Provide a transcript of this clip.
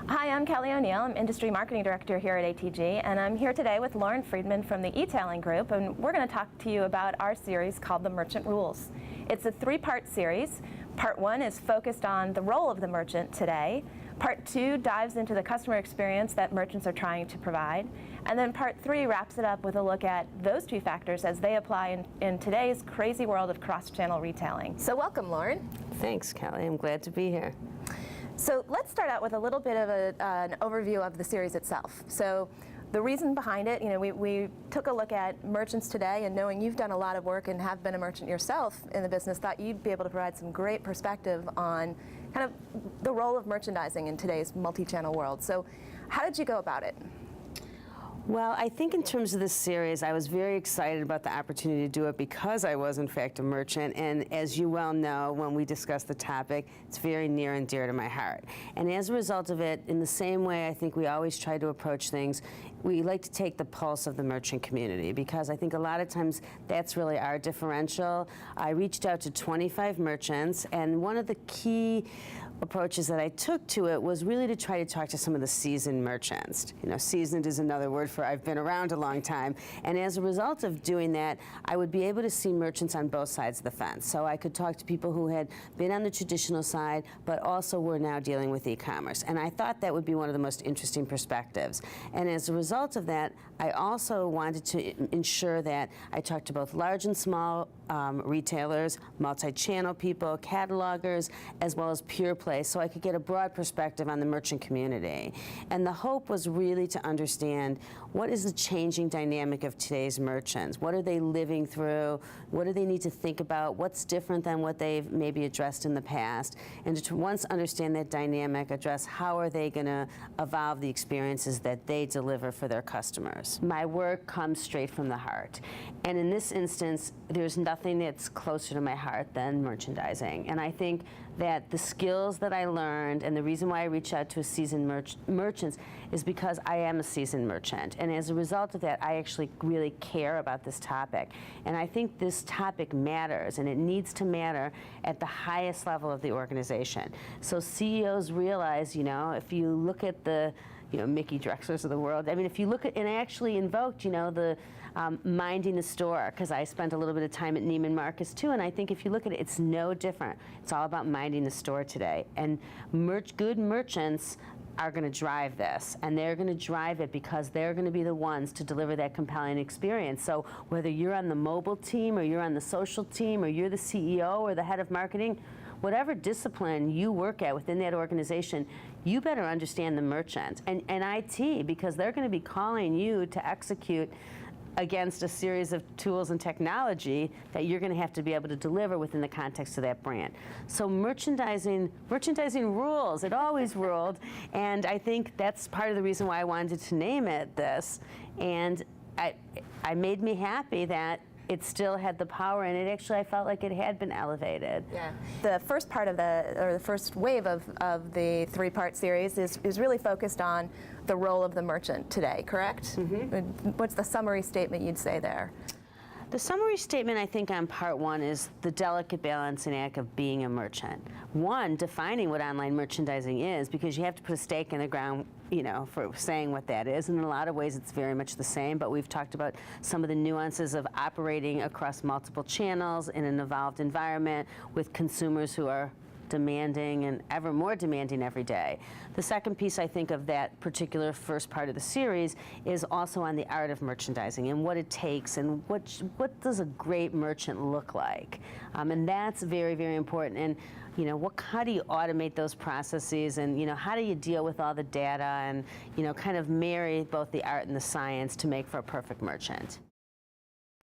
Hi, I'm Kelly O'Neill. I'm Industry Marketing Director here at ATG, and I'm here today with Lauren Friedman from the E-Tailing Group, and we're going to talk to you about our series called The Merchant Rules. It's a three-part series. Part one is focused on the role of the merchant today. Part two dives into the customer experience that merchants are trying to provide. And then part three wraps it up with a look at those two factors as they apply in today's crazy world of cross-channel retailing. So welcome, Lauren. Thanks, Kelly. I'm glad to be here. So let's start out with a little bit of an overview of the series itself. So the reason behind it, we took a look at merchants today, and knowing you've done a lot of work and have been a merchant yourself in the business, thought you'd be able to provide some great perspective on kind of the role of merchandising in today's multi-channel world. So how did you go about it? Well, I think in terms of this series, I was very excited about the opportunity to do it because I was, in fact, a merchant. And as you well know, when we discuss the topic, it's very near and dear to my heart. And as a result of it, in the same way I think we always try to approach things, we like to take the pulse of the merchant community, because I think a lot of times that's really our differential. I reached out to 25 merchants, and one of the key approaches that I took to it was really to try to talk to some of the seasoned merchants. Seasoned is another word for I've been around a long time. And as a result of doing that, I would be able to see merchants on both sides of the fence. So I could talk to people who had been on the traditional side, but also were now dealing with e-commerce. And I thought that would be one of the most interesting perspectives. And as a result of that, I also wanted to ensure that I talked to both large and small retailers, multi-channel people, catalogers, as well as pure play, so I could get a broad perspective on the merchant community. And the hope was really to understand what is the changing dynamic of today's merchants? What are they living through? What do they need to think about? What's different than what they've maybe addressed in the past? And to once understand that dynamic, address how are they going to evolve the experiences that they deliver for their customers. My work comes straight from the heart. And in this instance, there's nothing that's closer to my heart than merchandising. And I think that the skills that I learned, and the reason why I reached out to a seasoned merchants is because I am a seasoned merchant. And as a result of that, I actually really care about this topic. And I think this topic matters, and it needs to matter at the highest level of the organization. So CEOs realize, if you look at the Mickey Drexlers of the world. I mean, if you look at, and I actually invoked, the minding the store, because I spent a little bit of time at Neiman Marcus too, and I think if you look at it, it's no different. It's all about minding the store today. And good merchants are going to drive this, and they're going to drive it because they're going to be the ones to deliver that compelling experience. So whether you're on the mobile team, or you're on the social team, or you're the CEO or the head of marketing, whatever discipline you work at within that organization, you better understand the merchant and IT, because they're going to be calling you to execute against a series of tools and technology that you're going to have to be able to deliver within the context of that brand. So merchandising rules. It always ruled, and I think that's part of the reason why I wanted to name it this. And I made me happy that it still had the power, and I felt like it had been elevated. Yeah. The first part of the first wave of the three-part series is really focused on the role of the merchant today, correct? Mm-hmm. What's the summary statement you'd say there? The summary statement, I think, on part one is the delicate balancing act of being a merchant. One, defining what online merchandising is, because you have to put a stake in the ground, for saying what that is. And in a lot of ways, it's very much the same, but we've talked about some of the nuances of operating across multiple channels in an evolved environment with consumers who are demanding and ever more demanding every day. The second piece, I think, of that particular first part of the series is also on the art of merchandising and what it takes, and what does a great merchant look like. And that's very, very important. And how do you automate those processes, and how do you deal with all the data, and kind of marry both the art and the science to make for a perfect merchant.